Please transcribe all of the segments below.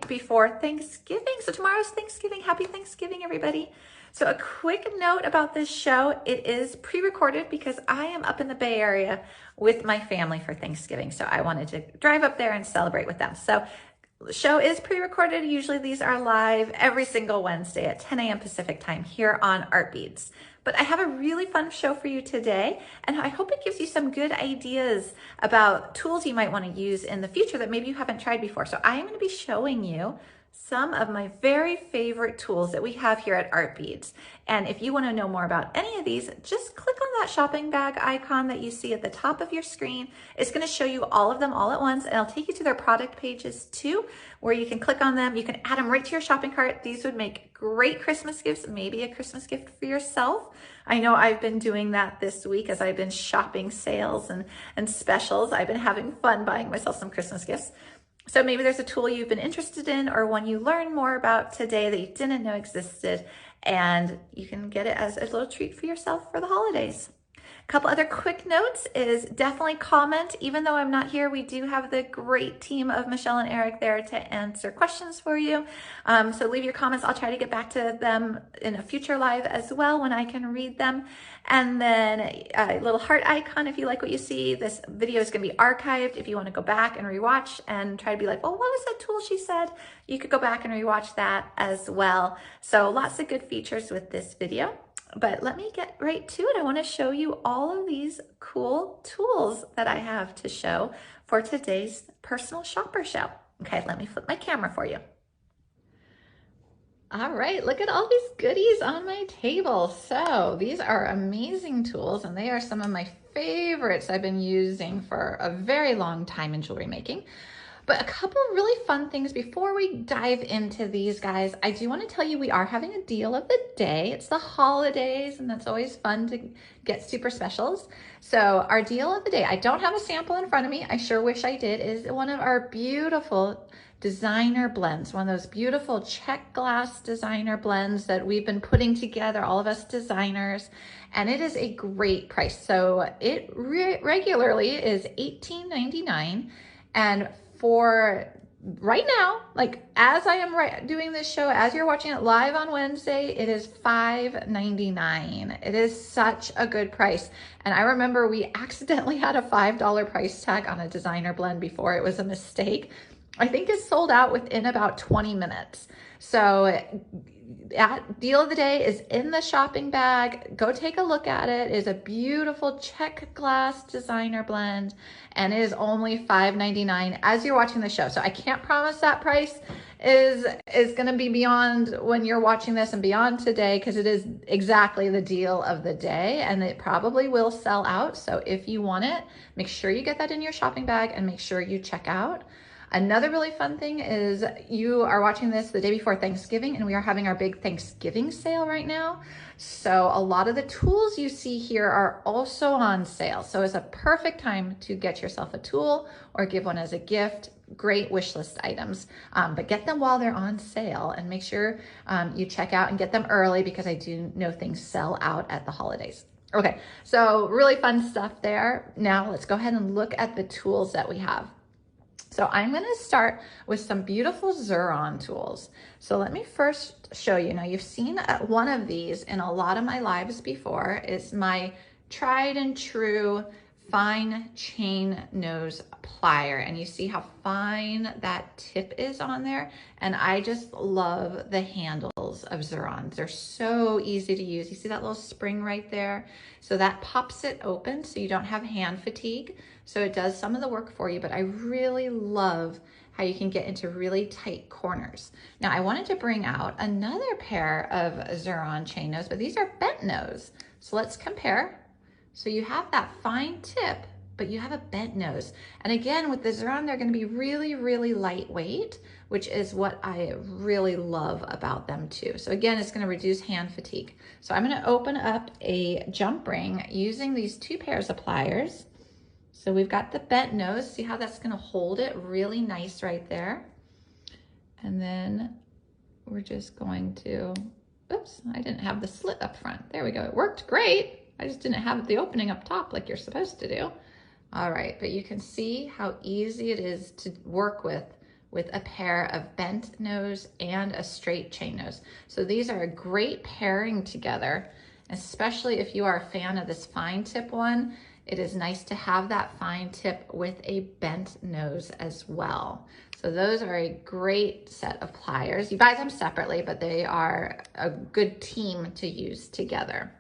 just before Thanksgiving. So tomorrow's Thanksgiving. Happy Thanksgiving, everybody. So a quick note about this show, it is pre-recorded because I am up in the Bay Area with my family for Thanksgiving. So I wanted to drive up there and celebrate with them. So the show is pre-recorded. Usually these are live every single Wednesday at 10 a.m. Pacific time here on Art Beads. But I have a really fun show for you today, and I hope it gives you some good ideas about tools you might want to use in the future that maybe you haven't tried before. So I am going to be showing you some of my very favorite tools that we have here at Art Beads. And if you want to know more about any of these, just click on that shopping bag icon that you see at the top of your screen. It's going to show you all of them all at once, and I'll take you to their product pages too, where you can click on them. You can add them right to your shopping cart. These would make great Christmas gifts, maybe a Christmas gift for yourself. I know I've been doing that this week as I've been shopping sales and specials. I've been having fun buying myself some Christmas gifts. So maybe there's a tool you've been interested in or one you learned more about today that you didn't know existed, and you can get it as a little treat for yourself for the holidays. A couple other quick notes is definitely comment. Even though I'm not here, we do have the great team of Michelle and Eric there to answer questions for you. So leave your comments. I'll try to get back to them in a future live as well when I can read them. And then a little heart icon if you like what you see. This video is going to be archived if you want to go back and rewatch and try to be like, well, what was that tool she said? You could go back and rewatch that as well. So lots of good features with this video. But let me get right to it. I want to show you all of these cool tools that I have to show for today's personal shopper show. Okay, let me flip my camera for you. All right, look at all these goodies on my table. So these are amazing tools, and they are some of my favorites I've been using for a very long time in jewelry making. But a couple of really fun things before we dive into these guys. I do want to tell you we are having a deal of the day. It's the holidays, and that's always fun to get super specials. So our deal of the day, I don't have a sample in front of me. I sure wish I did, is one of our beautiful designer blends, one of those beautiful check glass designer blends that we've been putting together, all of us designers, and it is a great price. So it regularly is $18.99, and for right now, like as I am doing this show, as you're watching it live on Wednesday, it is $5.99. It is such a good price. And I remember we accidentally had a $5 price tag on a designer blend before. It was a mistake. I think it's sold out within about 20 minutes. So that deal of the day is in the shopping bag. Go take a look at it. It is a beautiful check glass designer blend, and it is only $5.99 as you're watching the show. So I can't promise that price is going to be beyond when you're watching this and beyond today, because it is exactly the deal of the day, and it probably will sell out. So if you want it, make sure you get that in your shopping bag and make sure you check out. Another really fun thing is you are watching this the day before Thanksgiving, and we are having our big Thanksgiving sale right now. So a lot of the tools you see here are also on sale. So it's a perfect time to get yourself a tool or give one as a gift. Great wish list items, but get them while they're on sale, and make sure you check out and get them early, because I do know things sell out at the holidays. Okay, so really fun stuff there. Now let's go ahead and look at the tools that we have. So I'm going to start with some beautiful Xuron tools. So let me first show you. Now you've seen one of these in a lot of my lives before. It's my tried and true fine chain nose plier, and you see how fine that tip is on there. And I just love the handles of Xuron. They're so easy to use. You see that little spring right there? So that pops it open so you don't have hand fatigue. So it does some of the work for you, but I really love how you can get into really tight corners. Now I wanted to bring out another pair of Xuron chain nose, but these are bent nose. So let's compare. So you have that fine tip, but you have a bent nose. And again, with the Xuron, they're going to be really, really lightweight, which is what I really love about them too. So again, it's going to reduce hand fatigue. So I'm going to open up a jump ring using these two pairs of pliers. So we've got the bent nose. See how that's going to hold it really nice right there. And then we're just going to, oops, I didn't have the slit up front. There we go. It worked great. I just didn't have the opening up top like you're supposed to do. All right, but you can see how easy it is to work with with a pair of bent nose and a straight chain nose. So these are a great pairing together, especially if you are a fan of this fine tip one. It is nice to have that fine tip with a bent nose as well. So those are a great set of pliers. You buy them separately, but they are a good team to use together.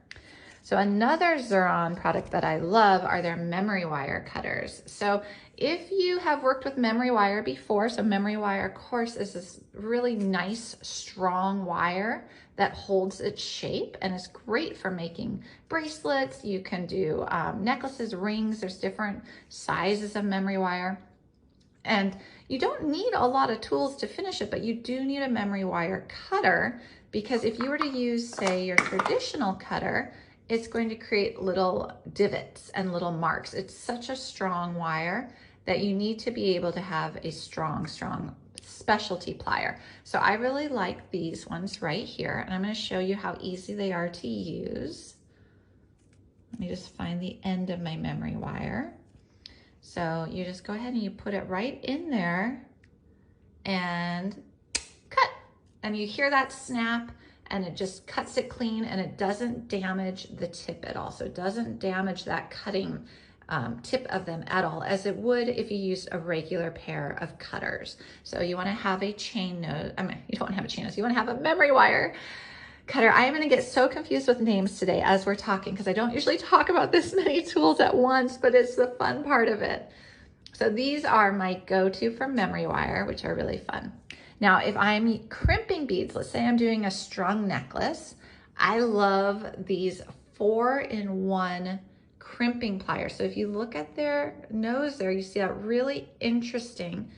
So another Xuron product that I love are their memory wire cutters. So if you have worked with memory wire before, so memory wire, of course, is this really nice, strong wire that holds its shape and is great for making bracelets. You can do necklaces, rings. There's different sizes of memory wire. And you don't need a lot of tools to finish it, but you do need a memory wire cutter, because if you were to use, say, your traditional cutter, it's going to create little divots and little marks. It's such a strong wire that you need to be able to have a strong specialty plier. So I really like these ones right here, and I'm going to show you how easy they are to use. Let me just find the end of my memory wire. So you just go ahead and you put it right in there and cut, and you hear that snap, and it just cuts it clean, and it doesn't damage the tip at all. So it doesn't damage that cutting tip of them at all, as it would if you used a regular pair of cutters. So you wanna have a chain nose, you don't wanna have a chain nose, you wanna have a memory wire cutter. I am gonna get so confused with names today as we're talking, because I don't usually talk about this many tools at once, but it's the fun part of it. So these are my go-to for memory wire, which are really fun. Now, if I'm crimping beads, let's say I'm doing a strung necklace, I love these 4-in-1 crimping pliers. So if you look at their nose there, you see that really interesting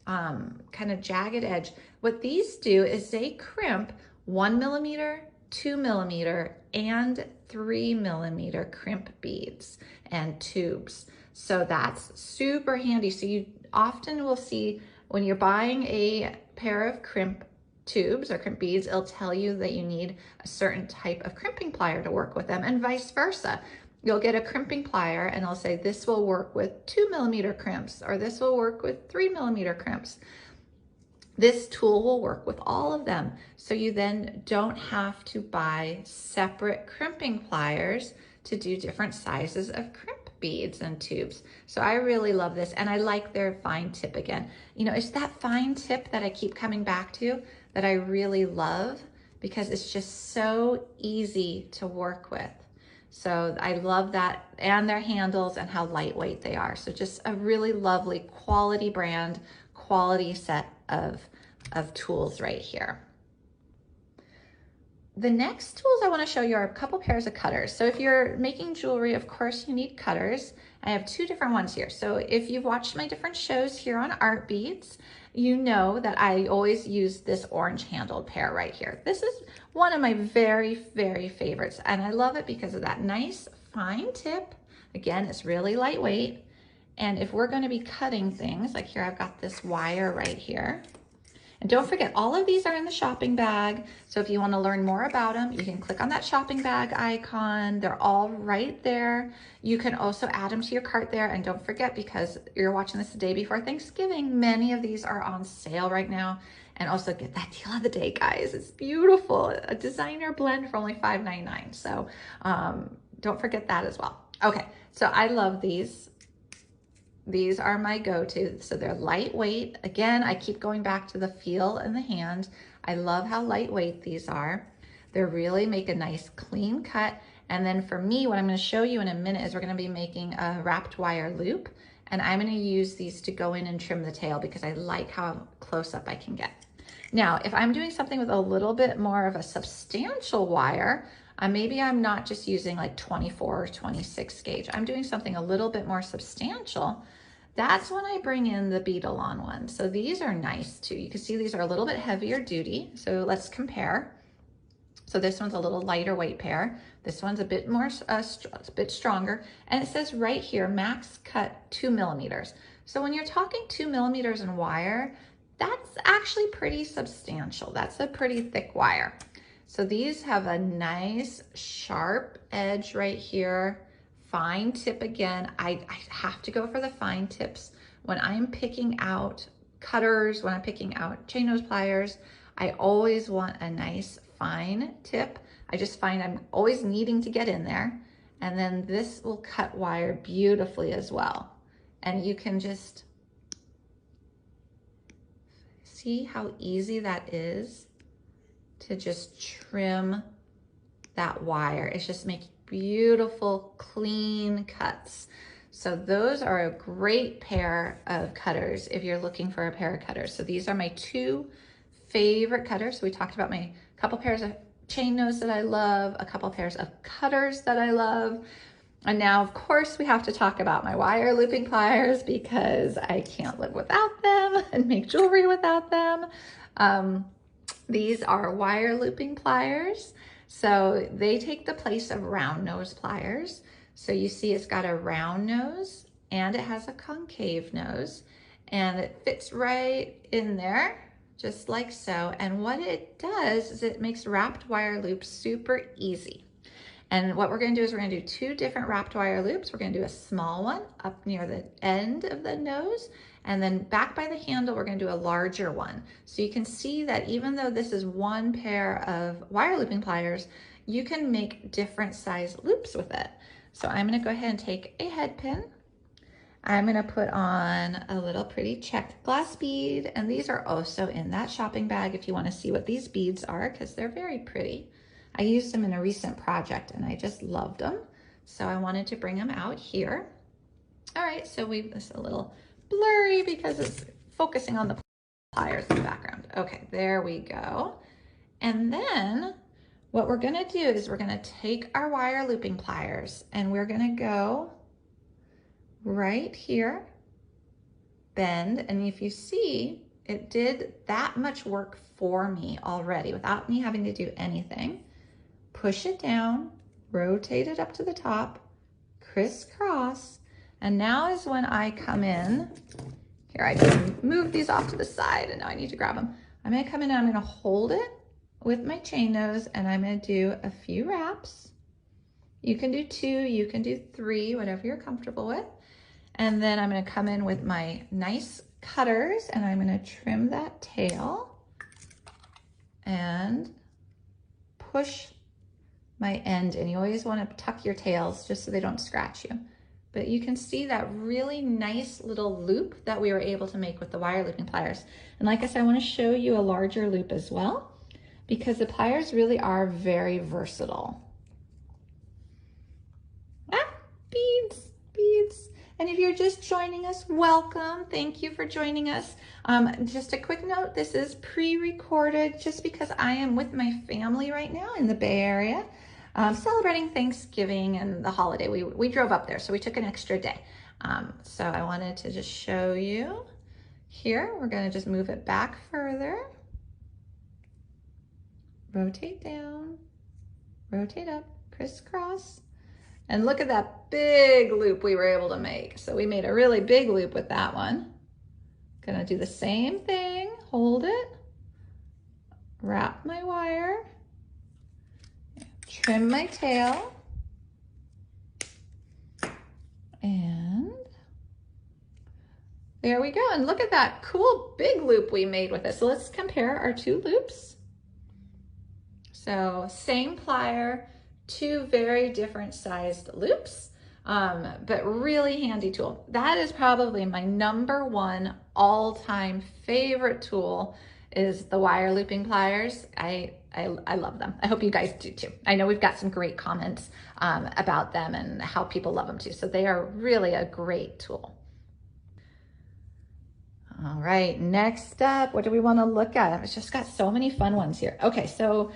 kind of jagged edge. What these do is they crimp 1 millimeter, 2 millimeter, and 3 millimeter crimp beads and tubes. So that's super handy. So you often will see when you're buying a pair of crimp tubes or crimp beads, it'll tell you that you need a certain type of crimping plier to work with them, and vice versa. You'll get a crimping plier and it'll say this will work with 2 millimeter crimps, or this will work with 3 millimeter crimps. This tool will work with all of them. So you then don't have to buy separate crimping pliers to do different sizes of crimp beads and tubes. So I really love this, and I like their fine tip again. You know, it's that fine tip that I keep coming back to that I really love, because it's just so easy to work with. So I love that, and their handles and how lightweight they are. So just a really lovely quality brand, quality set of tools right here. The next tools I want to show you are a couple pairs of cutters. So if you're making jewelry, of course you need cutters. I have two different ones here. So if you've watched my different shows here on Art Beads, you know that I always use this orange handled pair right here. This is one of my very, very favorites, and I love it because of that nice fine tip. Again, it's really lightweight. And if we're going to be cutting things, like here I've got this wire right here. And don't forget, all of these are in the shopping bag. So if you want to learn more about them, you can click on that shopping bag icon. They're all right there. You can also add them to your cart there. And don't forget, because you're watching this the day before Thanksgiving, many of these are on sale right now. And also get that deal of the day, guys. It's beautiful. A designer blend for only $5.99. So don't forget that as well. Okay, so I love these. These are my go-to. So they're lightweight. Again, I keep going back to the feel in the hand. I love how lightweight these are. They really make a nice clean cut. And then for me, what I'm going to show you in a minute is we're going to be making a wrapped wire loop. And I'm going to use these to go in and trim the tail because I like how close up I can get. Now, if I'm doing something with a little bit more of a substantial wire, maybe I'm not just using like 24 or 26 gauge. I'm doing something a little bit more substantial. That's when I bring in the Bead-A-Lawn ones. So these are nice too. You can see these are a little bit heavier duty. So let's compare. So this one's a little lighter weight pair. This one's a bit more, a bit stronger. And it says right here, max cut 2 millimeters. So when you're talking 2 millimeters in wire, that's actually pretty substantial. That's a pretty thick wire. So these have a nice sharp edge right here. Fine tip again. I have to go for the fine tips when I'm picking out cutters, when I'm picking out chain nose pliers, I always want a nice fine tip. I just find I'm always needing to get in there. And then this will cut wire beautifully as well. And you can just see how easy that is to just trim that wire. It's just making beautiful, clean cuts. So those are a great pair of cutters if you're looking for a pair of cutters. So these are my two favorite cutters. So we talked about my couple pairs of chain nose that I love, a couple pairs of cutters that I love. And now, of course, we have to talk about my wire looping pliers because I can't live without them and make jewelry without them. These are wire looping pliers. So they take the place of round nose pliers. So you see it's got a round nose and it has a concave nose and it fits right in there, just like so. And what it does is it makes wrapped wire loops super easy. And what we're gonna do is we're gonna do two different wrapped wire loops. We're gonna do a small one up near the end of the nose, and then back by the handle, we're gonna do a larger one. So you can see that even though this is one pair of wire looping pliers, you can make different size loops with it. So I'm gonna go ahead and take a head pin. I'm gonna put on a little pretty checked glass bead, and these are also in that shopping bag if you wanna see what these beads are, because they're very pretty. I used them in a recent project and I just loved them. So I wanted to bring them out here. All right, so it's a little blurry because it's focusing on the pliers in the background. Okay, there we go. And then what we're gonna do is we're gonna take our wire looping pliers and we're gonna go right here, bend, and if you see, it did that much work for me already without me having to do anything. Push it down, rotate it up to the top, crisscross, and now is when I come in. Here, I can move these off to the side and now I need to grab them. I'm gonna come in and I'm gonna hold it with my chain nose and I'm gonna do a few wraps. You can do 2, you can do 3, whatever you're comfortable with. And then I'm gonna come in with my nice cutters and I'm gonna trim that tail and push my end, and you always want to tuck your tails just so they don't scratch you. But you can see that really nice little loop that we were able to make with the wire looping pliers. And like I said, I want to show you a larger loop as well because the pliers really are very versatile. Beads, beads. And if you're just joining us, welcome. Thank you for joining us. Just a quick note, this is pre-recorded just because I am with my family right now in the Bay Area, celebrating Thanksgiving and the holiday. We drove up there, so we took an extra day. So I wanted to just show you here. We're gonna just move it back further. Rotate down, rotate up, crisscross. And look at that big loop we were able to make. So we made a really big loop with that one. Gonna do the same thing, hold it, wrap my wire, trim my tail, and there we go. And look at that cool big loop we made with it. So let's compare our two loops. So same plier, two very different sized loops, but really handy tool. That is probably my #1 all-time favorite tool is the wire looping pliers. I love them. I hope you guys do too. I know we've got some great comments about them and how people love them too. So they are really a great tool. All right, next up, what do we want to look at? I've just got so many fun ones here. Okay, so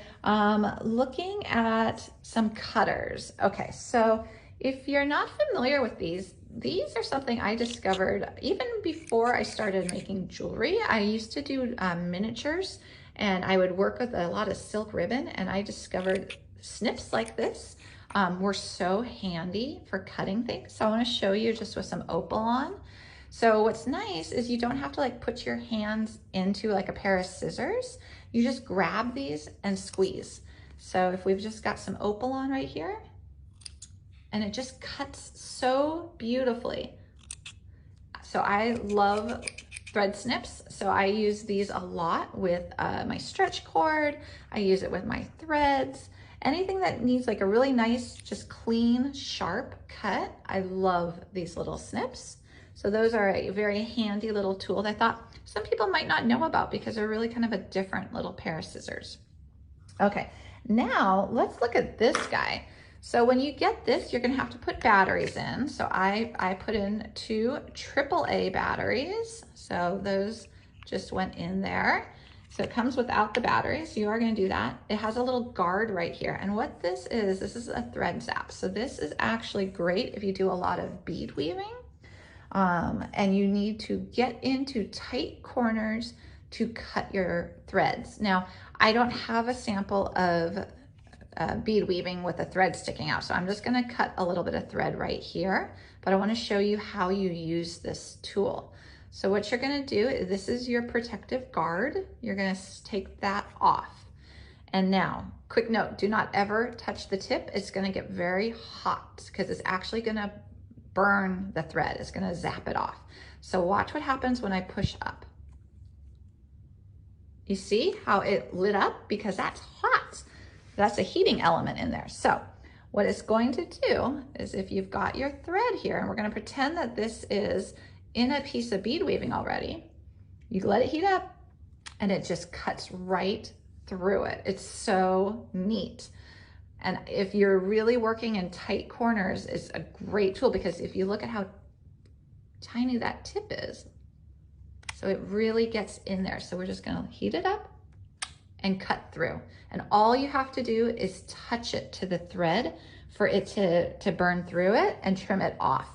looking at some cutters. Okay, so if you're not familiar with these are something I discovered even before I started making jewelry. I used to do miniatures and I would work with a lot of silk ribbon, and I discovered snips like this were so handy for cutting things. So I want to show you just with some opal on. So what's nice is you don't have to like put your hands into like a pair of scissors. You just grab these and squeeze. So if we've just got some opal on right here, and it just cuts so beautifully. So I love thread snips. So I use these a lot with my stretch cord. I use it with my threads. Anything that needs like a really nice, just clean, sharp cut. I love these little snips. So those are a very handy little tool that I thought some people might not know about because they're really kind of a different little pair of scissors. Okay, now let's look at this guy. So when you get this, you're gonna have to put batteries in. So I put in 2 AAA batteries. So those just went in there. So it comes without the batteries. You are gonna do that. It has a little guard right here. And what this is a thread zap. So this is actually great if you do a lot of bead weaving and you need to get into tight corners to cut your threads. Now, I don't have a sample of bead weaving with a thread sticking out, so I'm just gonna cut a little bit of thread right here, but I wanna show you how you use this tool. So what you're gonna do is, this is your protective guard. You're gonna take that off. And now, quick note, do not ever touch the tip. It's gonna get very hot because it's actually gonna burn the thread. It's gonna zap it off. So watch what happens when I push up. You see how it lit up? Because that's hot. That's a heating element in there. So what it's going to do is, if you've got your thread here, and we're gonna pretend that this is in a piece of bead weaving already, you let it heat up and it just cuts right through it. It's so neat. And if you're really working in tight corners, it's a great tool because if you look at how tiny that tip is, so it really gets in there. So we're just gonna heat it up and cut through. And all you have to do is touch it to the thread for it to burn through it and trim it off.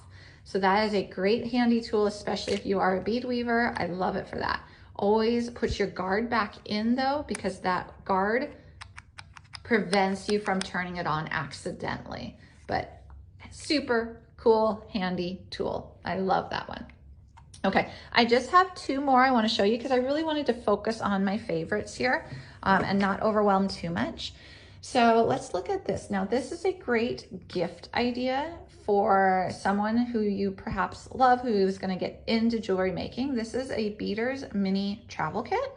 So that is a great handy tool, especially if you are a bead weaver. I love it for that. Always put your guard back in though, because that guard prevents you from turning it on accidentally. But super cool, handy tool. I love that one. Okay, I just have 2 more I want to show you because I really wanted to focus on my favorites here and not overwhelm too much. So let's look at this. Now this is a great gift idea for someone who you perhaps love, who is going to get into jewelry making. This is a Beader's mini travel kit.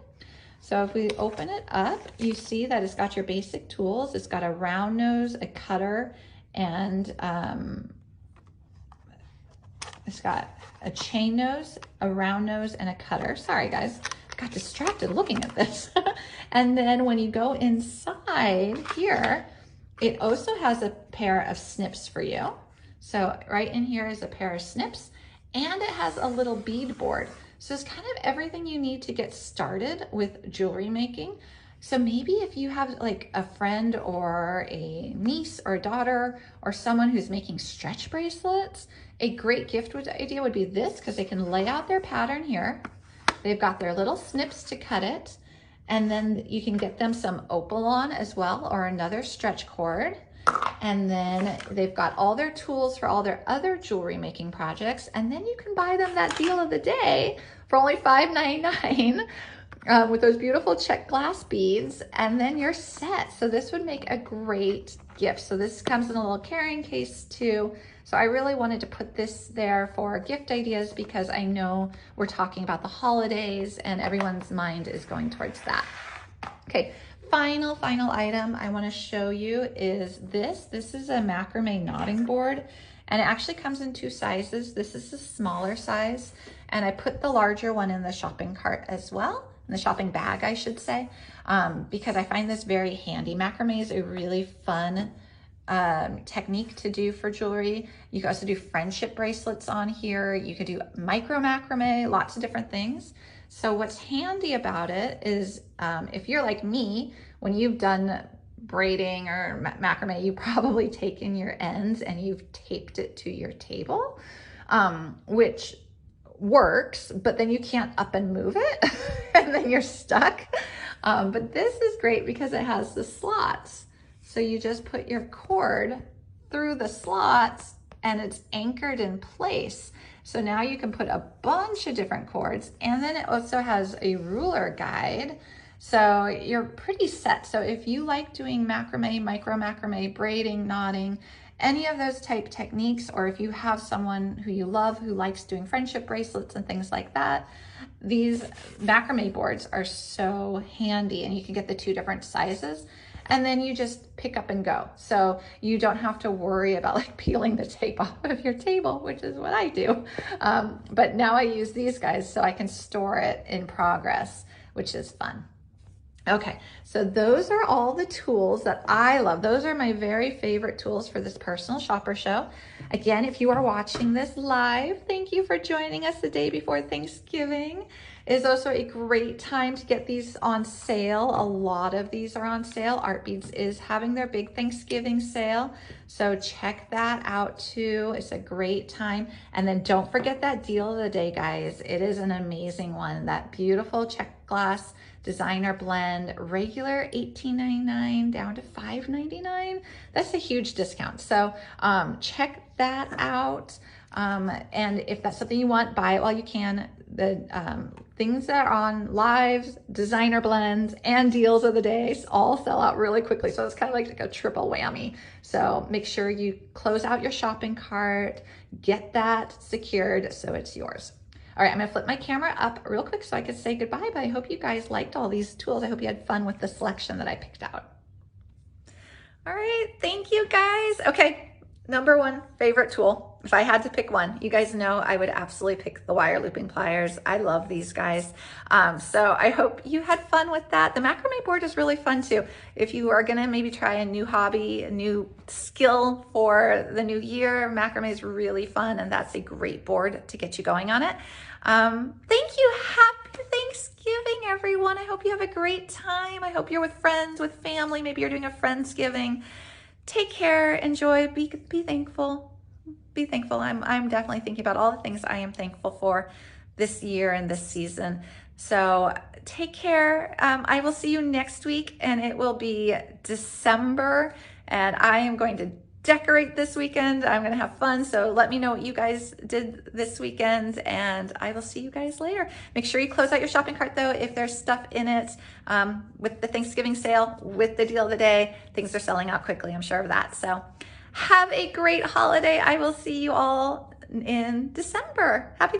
So if we open it up, you see that it's got your basic tools. It's got a round nose, a cutter, and it's got a chain nose, a round nose, and a cutter. Sorry guys, I got distracted looking at this. And then when you go inside here, it also has a pair of snips for you. So right in here is a pair of snips, and it has a little bead board. So it's kind of everything you need to get started with jewelry making. So maybe if you have like a friend or a niece or a daughter or someone who's making stretch bracelets, a great gift idea would be this, because they can lay out their pattern here. They've got their little snips to cut it, and then you can get them some opal on as well, or another stretch cord. And then they've got all their tools for all their other jewelry making projects. And then you can buy them that deal of the day for only $5.99 with those beautiful check glass beads, and then you're set. So this would make a great gift. So this comes in a little carrying case too. So I really wanted to put this there for gift ideas because I know we're talking about the holidays and everyone's mind is going towards that. Okay. Final item I want to show you is this. This is a macrame knotting board, and it actually comes in 2 sizes. This is the smaller size, and I put the larger one in the shopping cart as well, in the shopping bag, I should say, because I find this very handy. Macrame is a really fun technique to do for jewelry. You can also do friendship bracelets on here. You could do micro macrame, lots of different things. So what's handy about it is if you're like me, when you've done braiding or macrame, you've probably taken your ends and you've taped it to your table, which works, but then you can't up and move it and then you're stuck. But this is great because it has the slots. So you just put your cord through the slots and it's anchored in place. So now you can put a bunch of different cords, and then it also has a ruler guide. So you're pretty set. So if you like doing macrame, micro macrame, braiding, knotting, any of those type techniques, or if you have someone who you love who likes doing friendship bracelets and things like that, these macrame boards are so handy, and you can get the 2 different sizes, and then you just pick up and go. So you don't have to worry about like peeling the tape off of your table, which is what I do. But now I use these guys so I can store it in progress, which is fun. Okay, so those are all the tools that I love. Those are my very favorite tools for this personal shopper show. Again, if you are watching this live, thank you for joining us the day before Thanksgiving. It is also a great time to get these on sale. A lot of these are on sale. Art Beads is having their big Thanksgiving sale, so check that out too. It's a great time. And then don't forget that deal of the day, guys. It is an amazing one. That beautiful check glass designer blend, regular $18.99 down to $5.99. That's a huge discount. So check that out. And if that's something you want, buy it while you can. The things that are on lives, designer blends, and deals of the day all sell out really quickly. So it's kind of like a triple whammy. So make sure you close out your shopping cart, get that secured so it's yours. All right, I'm gonna flip my camera up real quick so I can say goodbye, but I hope you guys liked all these tools. I hope you had fun with the selection that I picked out. All right, thank you guys. Okay, number 1 favorite tool. If I had to pick one, you guys know I would absolutely pick the wire looping pliers. I love these guys. So I hope you had fun with that. The macrame board is really fun too. If you are gonna maybe try a new hobby, a new skill for the new year, macrame is really fun, and that's a great board to get you going on it. Thank you. Happy Thanksgiving, everyone. I hope you have a great time. I hope you're with friends, with family. Maybe you're doing a Friendsgiving. Take care, enjoy, be thankful. Be thankful. I'm definitely thinking about all the things I am thankful for this year and this season. So take care. I will see you next week, and it will be December, and I am going to decorate this weekend. I'm going to have fun. So let me know what you guys did this weekend, and I will see you guys later. Make sure you close out your shopping cart though if there's stuff in it. With the Thanksgiving sale, with the deal of the day, things are selling out quickly. I'm sure of that. So have a great holiday. I will see you all in December. Happy